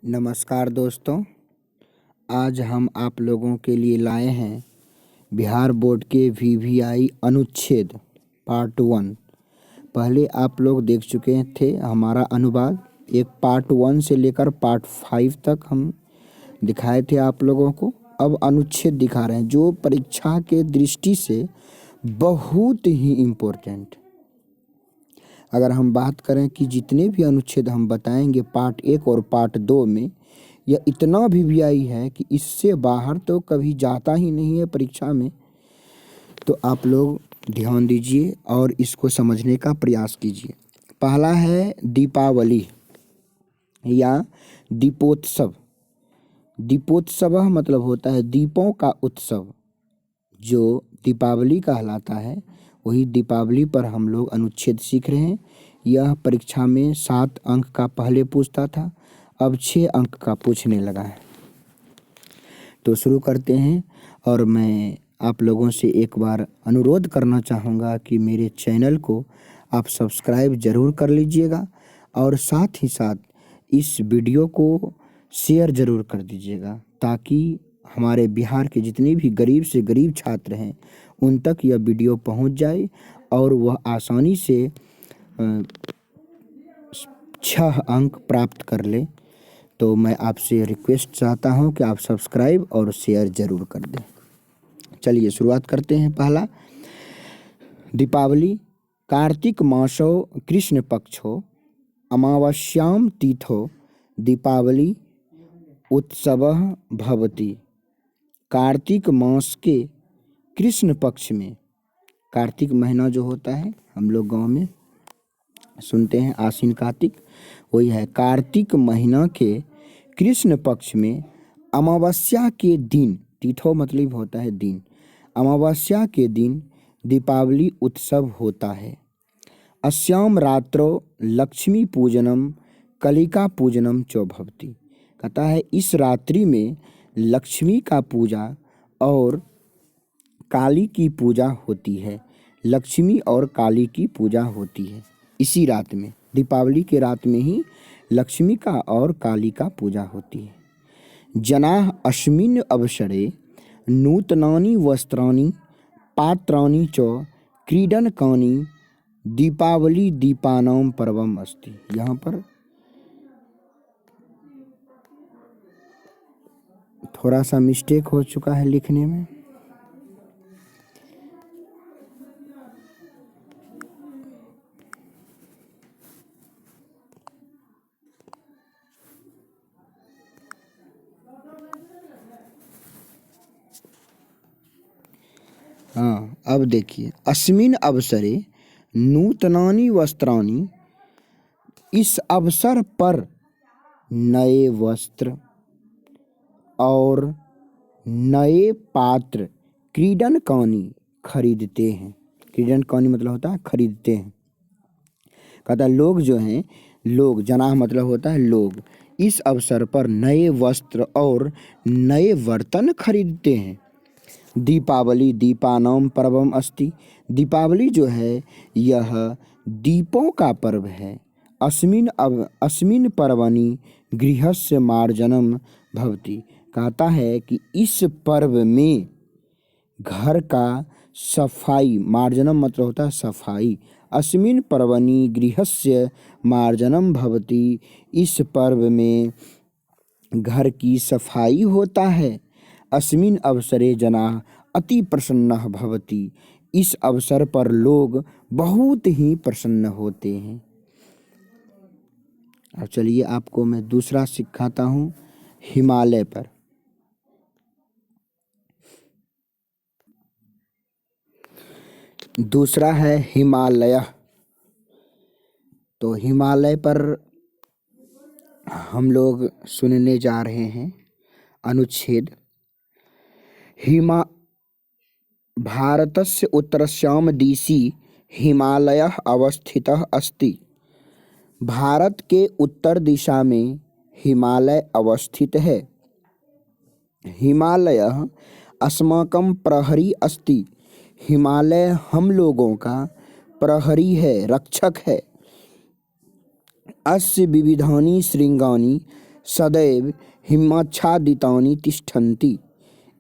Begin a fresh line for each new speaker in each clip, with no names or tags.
नमस्कार दोस्तों, आज हम आप लोगों के लिए लाए हैं बिहार बोर्ड के वीवीआई अनुच्छेद पार्ट 1। पहले आप लोग देख चुके थे हमारा अनुवाद। एक पार्ट 1 से लेकर पार्ट 5 तक हम दिखाए थे आप लोगों को। अब अनुच्छेद दिखा रहे हैं जो परीक्षा के दृष्टि से बहुत ही इम्पोर्टेंट। अगर हम बात करें कि जितने भी अनुच्छेद हम बताएंगे पार्ट 1 और पार्ट 2 में, यह इतना वीवीआई है कि इससे बाहर तो कभी जाता ही नहीं है परीक्षा में। तो आप लोग ध्यान दीजिए और इसको समझने का प्रयास कीजिए। पहला है दीपावली या दीपोत्सव। दीपोत्सव मतलब होता है दीपों का उत्सव। जो दीपावली कहलाता है वही दीपावली पर हम लोग अनुच्छेद सीख रहे हैं। यह परीक्षा में 7 अंक का पहले पूछता था, अब 6 अंक का पूछने लगा है। तो शुरू करते हैं। और मैं आप लोगों से एक बार अनुरोध करना चाहूँगा कि मेरे चैनल को आप सब्सक्राइब ज़रूर कर लीजिएगा और साथ ही साथ इस वीडियो को शेयर ज़रूर कर दीजिएगा, ताकि हमारे बिहार के जितने भी गरीब से गरीब छात्र हैं उन तक यह वीडियो पहुंच जाए और वह आसानी से 6 अंक प्राप्त कर ले। तो मैं आपसे रिक्वेस्ट चाहता हूं कि आप सब्सक्राइब और शेयर ज़रूर कर दें। चलिए शुरुआत करते हैं। पहला, दीपावली कार्तिक मासो कृष्ण पक्षो अमावास्यां तिथो दीपावली उत्सवः भवति। कार्तिक मास के कृष्ण पक्ष में, कार्तिक महीना जो होता है हम लोग गांव में सुनते हैं आश्विन कार्तिक, वही है। कार्तिक महीना के कृष्ण पक्ष में अमावस्या के दिन, तिथो मतलब होता है दिन, अमावस्या के दिन दीपावली उत्सव होता है। अस्याम रात्रो लक्ष्मी पूजनम कलिका पूजनम च भवति। कहता है इस रात्रि में लक्ष्मी का पूजा और काली की पूजा होती है। लक्ष्मी और काली की पूजा होती है इसी रात में, दीपावली के रात में ही लक्ष्मी का और काली का पूजा होती है। जनाः अस्मिन् अवसरे नूतनानि वस्त्राणि पात्राणि च क्रीडनकानि दीपावली दीपानां पर्वम् अस्ति। यहाँ पर थोड़ा सा मिस्टेक हो चुका है लिखने में। हाँ, अब देखिए, अस्मिन् अवसरे नूतनानि वस्त्राणि, इस अवसर पर नए वस्त्र और नए पात्र क्रीडनकानि खरीदते हैं। क्रीडनकानि मतलब होता है खरीदते हैं। कहता है लोग जो हैं, लोग, जनाह मतलब होता है लोग, इस अवसर पर नए वस्त्र और नए बर्तन खरीदते हैं। दीपावली दीपानां पर्वम अस्ति। दीपावली जो है यह दीपों का पर्व है। अस्मिन् पर्वणि गृहस्य मार्जनम भवति। कहता है कि इस पर्व में घर का सफाई, मार्जनम मतलब होता है सफाई। अस्मिन् पर्वणि गृहस्य मार्जनम भवति। इस पर्व में घर की सफाई होता है। अस्मिन् अवसरे जनाः अति प्रसन्नः भवति। इस अवसर पर लोग बहुत ही प्रसन्न होते हैं। अब चलिए आपको मैं दूसरा सिखाता हूँ हिमालय पर। दूसरा है हिमालय। तो हिमालय पर हम लोग सुनने जा रहे हैं अनुच्छेद। भारतस्य उत्तरस्यां दिशि हिमालयः अवस्थितः अस्ति। भारत के उत्तर दिशा में हिमालय अवस्थित है। हिमालयः अस्माकं प्रहरी अस्ति। हिमालय हम लोगों का प्रहरी है, रक्षक है। अस्य विविधानि शृंगानि सदैव हिमाच्छादितानि तिष्ठन्ति।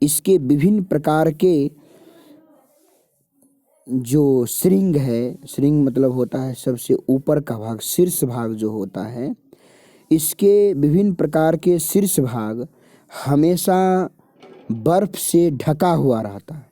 इसके विभिन्न प्रकार के जो श्रृंग है, श्रृंग मतलब होता है सबसे ऊपर का भाग, शीर्ष भाग जो होता है, इसके विभिन्न प्रकार के शीर्ष भाग हमेशा बर्फ से ढका हुआ रहता है।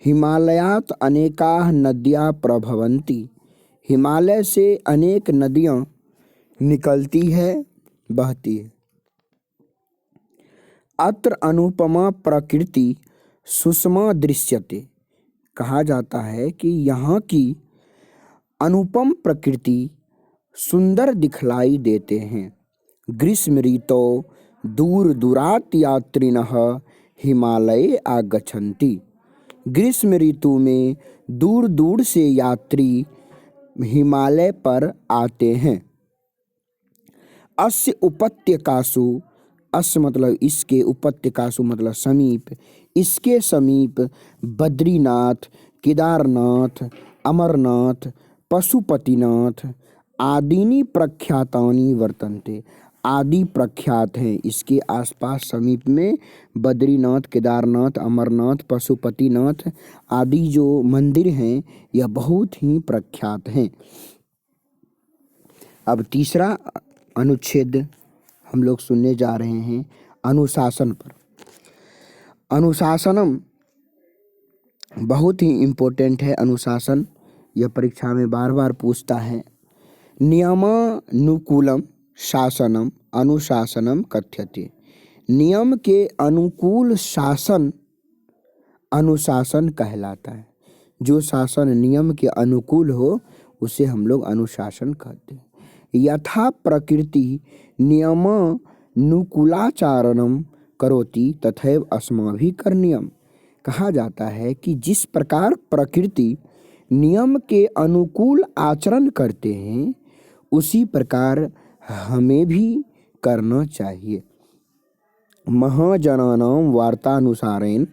हिमालयात अनेकाः नद्याः प्रभवन्ति। हिमालय से अनेक नदियाँ निकलती है, बहती है। अत्र अनुपमा प्रकृति सुषमा दृश्यते। कहा जाता है कि यहाँ की अनुपम प्रकृति सुंदर दिखलाई देते हैं। ग्रीष्म ऋतौ दूर दूरात् यात्रिणः हिमालये आगच्छन्ति। ग्रीष्म ऋतु में दूर दूर से यात्री हिमालय पर आते हैं। अस्य उपत्यकासु, अस्य मतलब इसके, उपत्यकासु मतलब समीप, इसके समीप बद्रीनाथ, केदारनाथ, अमरनाथ, पशुपतिनाथ आदीनि प्रख्यातानि वर्तन्ते। आदि प्रख्यात हैं इसके आसपास समीप में बद्रीनाथ, केदारनाथ, अमरनाथ, पशुपतिनाथ आदि जो मंदिर हैं यह बहुत ही प्रख्यात हैं। अब तीसरा अनुच्छेद हम लोग सुनने जा रहे हैं अनुशासन पर। अनुशासनम बहुत ही इम्पोर्टेंट है। अनुशासन यह परीक्षा में बार बार पूछता है। नियमानुकूलम शासनम अनुशासनम कथ्यते। नियम के अनुकूल शासन अनुशासन कहलाता है। जो शासन नियम के अनुकूल हो उसे हम लोग अनुशासन कहते हैं। यथा प्रकृति नियमानुकूलाचारणम करोति तथैव अस्माभिः करणीयम्। कहा जाता है कि जिस प्रकार प्रकृति नियम के अनुकूल आचरण करते हैं उसी प्रकार हमें भी करना चाहिए। महाजनानां वार्तानुसारेण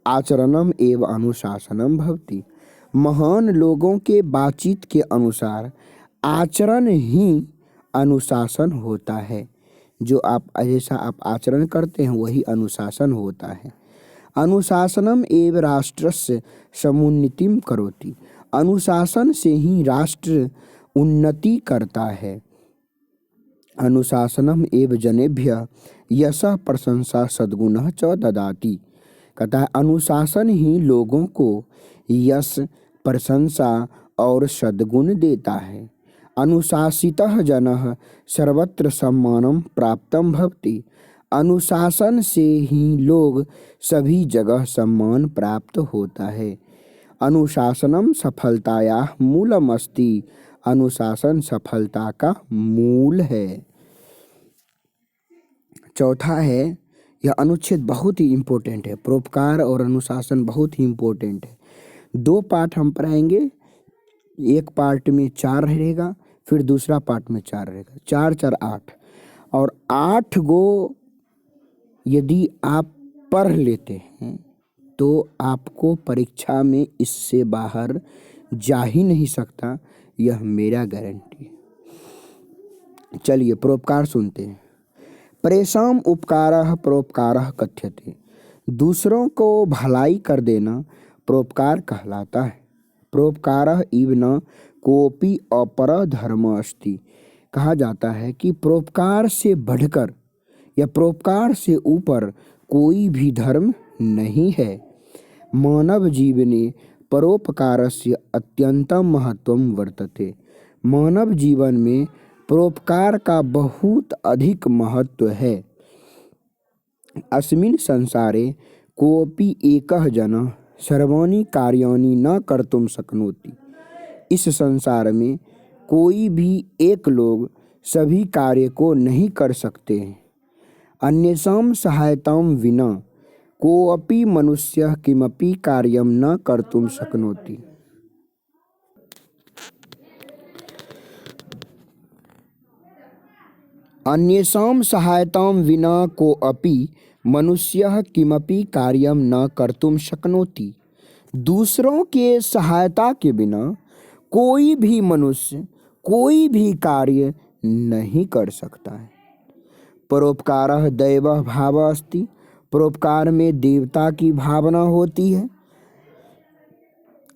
आचरणम एवं अनुशासनम भवति। महान लोगों के बातचीत के अनुसार आचरण ही अनुशासन होता है। जो आप जैसा आप आचरण करते हैं वही अनुशासन होता है। अनुशासनम एवं राष्ट्रस्य समुन्नतिम करोति। अनुशासन से ही राष्ट्र उन्नति करता है। अनुशासनम एवं जनेभ्यः यशः प्रशंसा सद्गुणः च ददाति। कहता है अनुशासन ही लोगों को यश, प्रशंसा और सद्गुण देता है। अनुशासितः जनः सर्वत्र सम्मानं प्राप्तं भवति। अनुशासन से ही लोग सभी जगह सम्मान प्राप्त होता है। अनुशासनम सफलतायाः मूलम अस्ति। अनुशासन सफलता का मूल है। चौथा है, यह अनुच्छेद बहुत ही इम्पोर्टेंट है। परोपकार और अनुशासन बहुत ही इम्पोर्टेंट है। 2 पार्ट हम पढ़ाएंगे। एक पार्ट में 4 रहेगा, फिर दूसरा पार्ट में 4 रहेगा। 4 4 8 और 8 गो यदि आप पढ़ लेते हैं तो आपको परीक्षा में इससे बाहर जा ही नहीं सकता, यह मेरा गारंटी है। चलिए परोपकार सुनते हैं। प्रेषाम उपकारः परोपकारः कथ्यते। दूसरों को भलाई कर देना परोपकार कहलाता है। परोपकारः इव न कोपि अपरः धर्मः अस्ति। कहा जाता है कि परोपकार से बढ़कर या परोपकार से ऊपर कोई भी धर्म नहीं है। मानव जीवने परोपकारस्य अत्यंतम महत्वम वर्तते। मानव जीवन में परोपकार का बहुत अधिक महत्व है। अस्मिन् संसारे कोऽपि एकः जनः सर्वाणि कार्याणि न कर्तुं शक्नोति। इस संसार में कोई भी एक लोग सभी कार्य को नहीं कर सकते हैं। अन्येषां सहायतां विना कोऽपि मनुष्यः किमपि कार्यं न कर्तुं शक्नोति। अन्येषां सहायतां विना कोऽपि मनुष्यः किमपि कार्यं न कर्तुं शक्नोति। दूसरों के सहायता के बिना कोई भी मनुष्य कोई भी कार्य नहीं कर सकता है। परोपकारः दैवः भावः अस्ति। परोपकार में देवता की भावना होती है।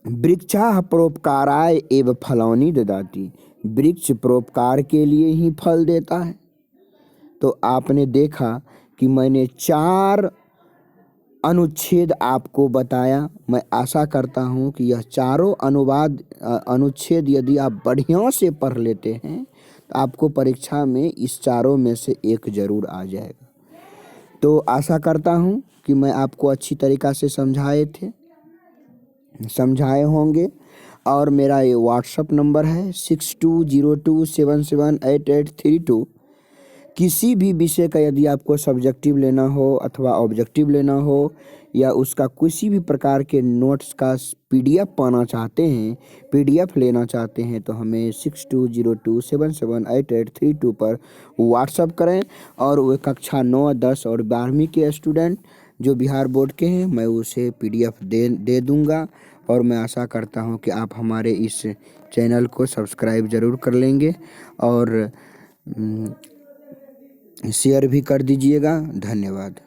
वृक्षाः परोपकाराय एव फलानि ददाति। वृक्ष परोपकार के लिए ही फल देता है। तो आपने देखा कि मैंने 4 अनुच्छेद आपको बताया। मैं आशा करता हूँ कि यह चारों अनुच्छेद यदि आप बढ़िया से पढ़ लेते हैं तो आपको परीक्षा में इस चारों में से एक जरूर आ जाएगा। तो आशा करता हूँ कि मैं आपको अच्छी तरीक़ा से समझाए होंगे। और मेरा ये व्हाट्सअप नंबर है 6202778832। किसी भी विषय का यदि आपको सब्जेक्टिव लेना हो अथवा ऑब्जेक्टिव लेना हो या उसका किसी भी प्रकार के नोट्स का पीडीएफ पाना चाहते हैं, पीडीएफ लेना चाहते हैं, तो हमें 6202778832 पर व्हाट्सअप करें। और वो कक्षा 9, 10 और 12वीं के स्टूडेंट जो बिहार बोर्ड के हैं, मैं उसे पीडीएफ दे दूँगा। और मैं आशा करता हूँ कि आप हमारे इस चैनल को सब्सक्राइब ज़रूर कर लेंगे और शेयर भी कर दीजिएगा। धन्यवाद।